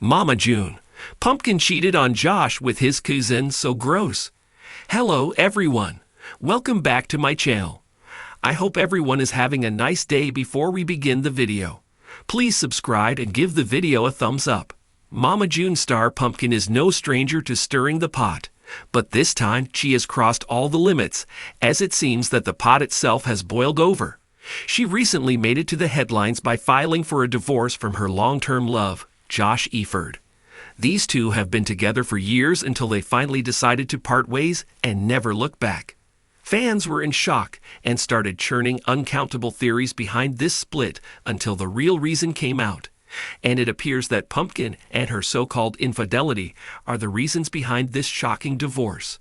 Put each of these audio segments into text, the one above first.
Mama June. Pumpkin cheated on Josh with his cousin, so gross. Hello everyone. Welcome back to my channel. I hope everyone is having a nice day. Before we begin the video, please subscribe and give the video a thumbs up. Mama June star Pumpkin is no stranger to stirring the pot, but this time she has crossed all the limits, as it seems that the pot itself has boiled over. She recently made it to the headlines by filing for a divorce from her long-term love, Josh Eford. These two have been together for years until they finally decided to part ways and never look back. Fans were in shock and started churning uncountable theories behind this split until the real reason came out. And it appears that Pumpkin and her so-called infidelity are the reasons behind this shocking divorce.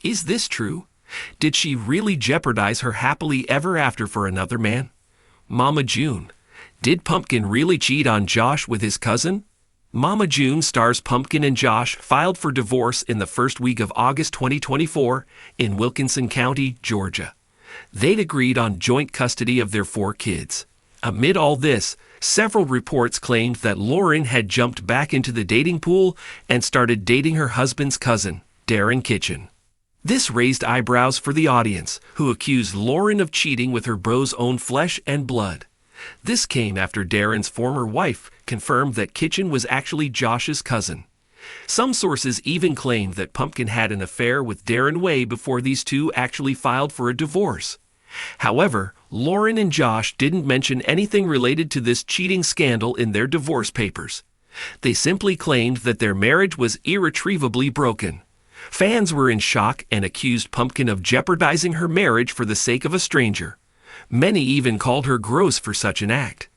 Is this true? Did she really jeopardize her happily ever after for another man? Mama June. Did Pumpkin really cheat on Josh with his cousin? Mama June stars Pumpkin and Josh filed for divorce in the first week of August 2024 in Wilkinson County, Georgia. They'd agreed on joint custody of their 4 kids. Amid all this, several reports claimed that Lauren had jumped back into the dating pool and started dating her husband's cousin, Darren Kitchen. This raised eyebrows for the audience, who accused Lauren of cheating with her bro's own flesh and blood. This came after Darren's former wife confirmed that Kitchen was actually Josh's cousin. Some sources even claimed that Pumpkin had an affair with Darren way before these two actually filed for a divorce. However, Lauren and Josh didn't mention anything related to this cheating scandal in their divorce papers. They simply claimed that their marriage was irretrievably broken. Fans were in shock and accused Pumpkin of jeopardizing her marriage for the sake of a stranger. Many even called her gross for such an act.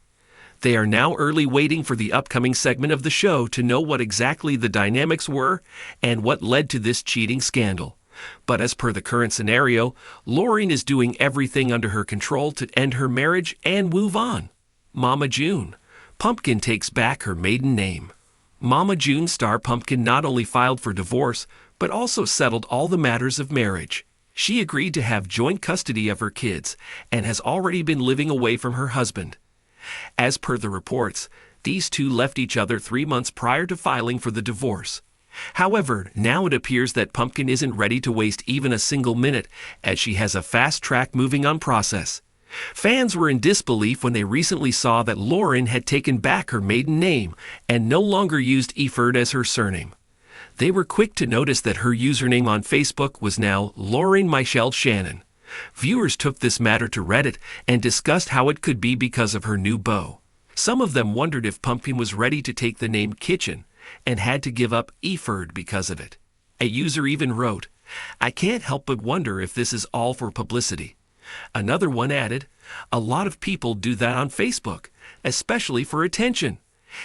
They are now early waiting for the upcoming segment of the show to know what exactly the dynamics were and what led to this cheating scandal. But as per the current scenario, Lauren is doing everything under her control to end her marriage and move on. Mama June. Pumpkin takes back her maiden name. Mama June star Pumpkin not only filed for divorce, but also settled all the matters of marriage. She agreed to have joint custody of her kids and has already been living away from her husband. As per the reports, these two left each other 3 months prior to filing for the divorce. However, now it appears that Pumpkin isn't ready to waste even a single minute, as she has a fast-track moving-on process. Fans were in disbelief when they recently saw that Lauren had taken back her maiden name and no longer used Eford as her surname. They were quick to notice that her username on Facebook was now Lauren Michelle Shannon. Viewers took this matter to Reddit and discussed how it could be because of her new beau. Some of them wondered if Pumpkin was ready to take the name Kitchen and had to give up Eford because of it. A user even wrote, "I can't help but wonder if this is all for publicity." Another one added, "A lot of people do that on Facebook, especially for attention."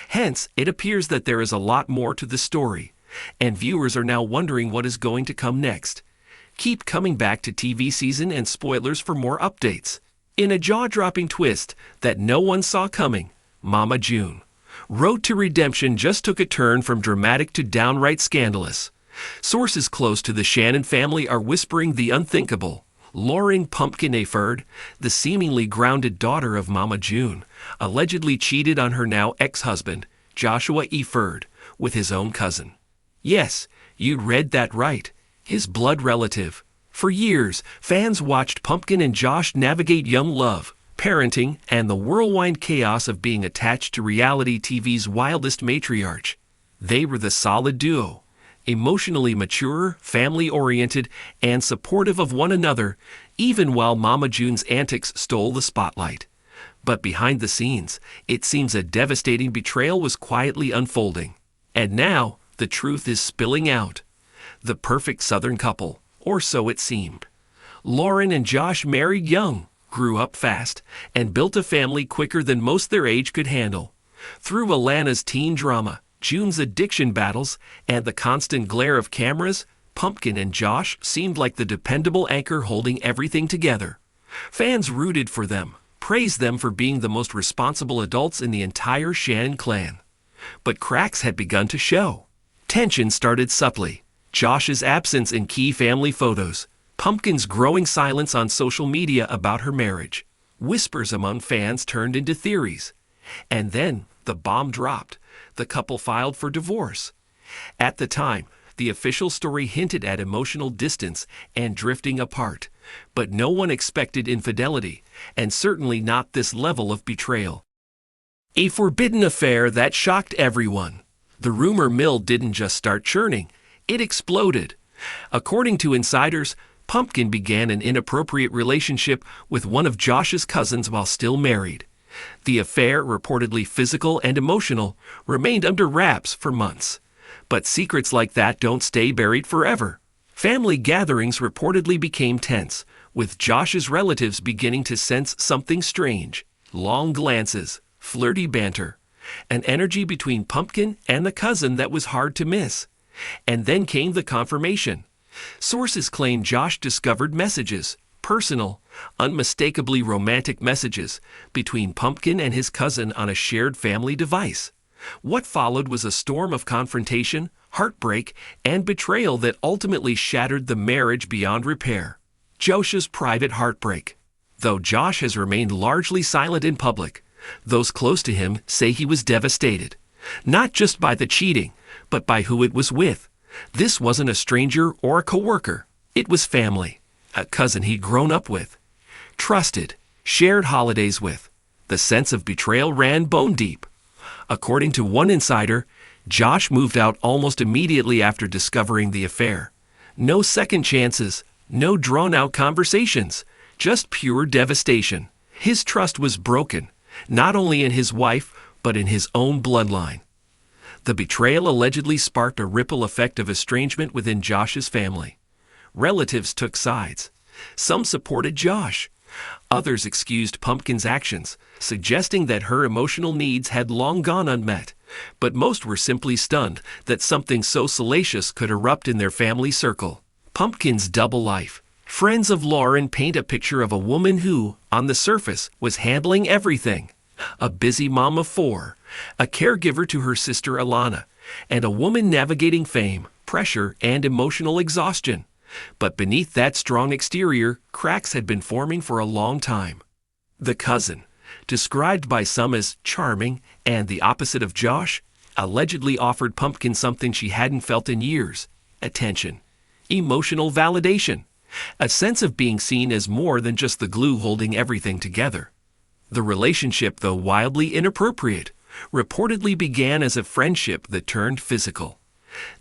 Hence, it appears that there is a lot more to the story, and viewers are now wondering what is going to come next. Keep coming back to TV season and spoilers for more updates. In a jaw-dropping twist that no one saw coming, Mama June. Road to Redemption just took a turn from dramatic to downright scandalous. Sources close to the Shannon family are whispering the unthinkable. Lauren Pumpkin Eford, the seemingly grounded daughter of Mama June, allegedly cheated on her now ex-husband, Joshua Eford, with his own cousin. Yes, you read that right. His blood relative. For years, fans watched Pumpkin and Josh navigate young love, parenting, and the whirlwind chaos of being attached to reality TV's wildest matriarch. They were the solid duo, emotionally mature, family-oriented, and supportive of one another, even while Mama June's antics stole the spotlight. But behind the scenes, it seems a devastating betrayal was quietly unfolding. And now, the truth is spilling out. The perfect Southern couple, or so it seemed. Lauren and Josh married young, grew up fast, and built a family quicker than most their age could handle. Through Alana's teen drama, June's addiction battles, and the constant glare of cameras, Pumpkin and Josh seemed like the dependable anchor holding everything together. Fans rooted for them, praised them for being the most responsible adults in the entire Shannon clan. But cracks had begun to show. Tension started subtly. Josh's absence in key family photos, Pumpkin's growing silence on social media about her marriage. Whispers among fans turned into theories. And then the bomb dropped. the couple filed for divorce. At the time, the official story hinted at emotional distance and drifting apart, but no one expected infidelity, and certainly not this level of betrayal. A forbidden affair that shocked everyone. The rumor mill didn't just start churning, it exploded. According to insiders, Pumpkin began an inappropriate relationship with one of Josh's cousins while still married. The affair, reportedly physical and emotional, remained under wraps for months. But secrets like that don't stay buried forever. Family gatherings reportedly became tense, with Josh's relatives beginning to sense something strange. Long glances, flirty banter, an energy between Pumpkin and the cousin that was hard to miss. And then came the confirmation. Sources claim Josh discovered messages, personal, unmistakably romantic messages, between Pumpkin and his cousin on a shared family device. What followed was a storm of confrontation, heartbreak, and betrayal that ultimately shattered the marriage beyond repair. Josh's private heartbreak. Though Josh has remained largely silent in public, those close to him say he was devastated. Not just by the cheating, but by who it was with. This wasn't a stranger or a coworker. It was family, a cousin he'd grown up with, trusted, shared holidays with. The sense of betrayal ran bone deep. According to one insider, Josh moved out almost immediately after discovering the affair. No second chances, no drawn-out conversations, just pure devastation. His trust was broken, not only in his wife, but in his own bloodline. The betrayal allegedly sparked a ripple effect of estrangement within Josh's family. Relatives took sides. Some supported Josh. Others excused Pumpkin's actions, suggesting that her emotional needs had long gone unmet. But most were simply stunned that something so salacious could erupt in their family circle. Pumpkin's double life. Friends of Lauren paint a picture of a woman who, on the surface, was handling everything. A busy mom of 4, a caregiver to her sister Alana, and a woman navigating fame, pressure, and emotional exhaustion. But beneath that strong exterior, cracks had been forming for a long time. The cousin, described by some as charming and the opposite of Josh, allegedly offered Pumpkin something she hadn't felt in years: attention, emotional validation, a sense of being seen as more than just the glue holding everything together. The relationship, though wildly inappropriate, reportedly began as a friendship that turned physical.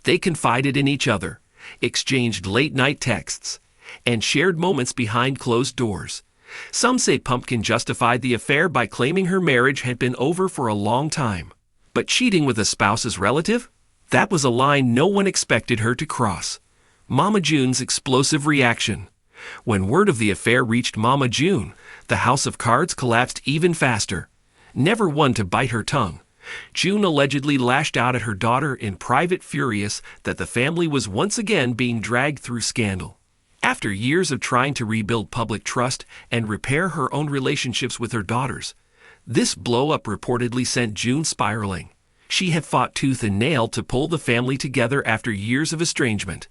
They confided in each other, exchanged late-night texts, and shared moments behind closed doors. Some say Pumpkin justified the affair by claiming her marriage had been over for a long time. But cheating with a spouse's relative? That was a line no one expected her to cross. Mama June's explosive reaction. When word of the affair reached Mama June, the house of cards collapsed even faster. Never one to bite her tongue, June allegedly lashed out at her daughter in private, furious that the family was once again being dragged through scandal. After years of trying to rebuild public trust and repair her own relationships with her daughters, this blow-up reportedly sent June spiraling. She had fought tooth and nail to pull the family together after years of estrangement.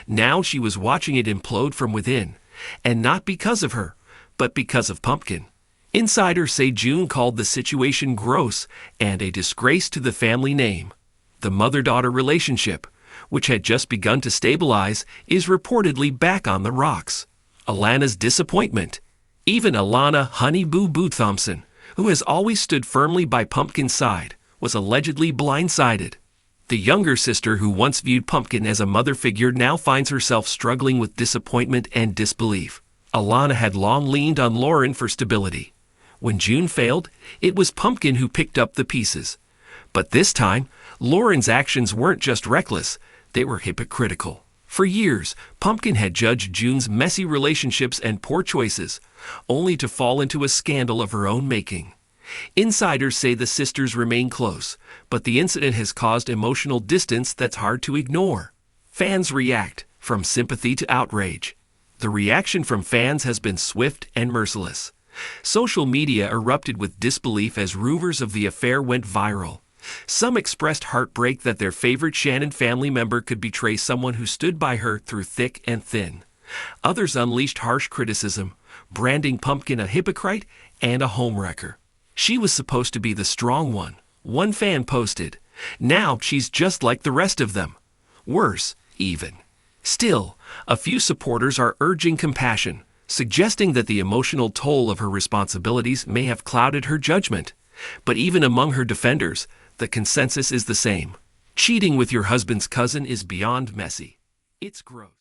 Now she was watching it implode from within, and not because of her, but because of Pumpkin. Insiders say June called the situation gross and a disgrace to the family name. The mother-daughter relationship, which had just begun to stabilize, is reportedly back on the rocks. Alana's disappointment. Even Alana Honey Boo Boo Thompson, who has always stood firmly by Pumpkin's side, was allegedly blindsided. The younger sister who once viewed Pumpkin as a mother figure now finds herself struggling with disappointment and disbelief. Alana had long leaned on Lauren for stability. When June failed, it was Pumpkin who picked up the pieces. But this time, Lauren's actions weren't just reckless, they were hypocritical. For years, Pumpkin had judged June's messy relationships and poor choices, only to fall into a scandal of her own making. Insiders say the sisters remain close, but the incident has caused emotional distance that's hard to ignore. Fans react, from sympathy to outrage. The reaction from fans has been swift and merciless. Social media erupted with disbelief as rumors of the affair went viral. Some expressed heartbreak that their favorite Shannon family member could betray someone who stood by her through thick and thin. Others unleashed harsh criticism, branding Pumpkin a hypocrite and a homewrecker. She was supposed to be the strong one. One fan posted, Now she's just like the rest of them. Worse, even. Still, a few supporters are urging compassion, suggesting that the emotional toll of her responsibilities may have clouded her judgment. But even among her defenders, the consensus is the same. Cheating with your husband's cousin is beyond messy. It's gross.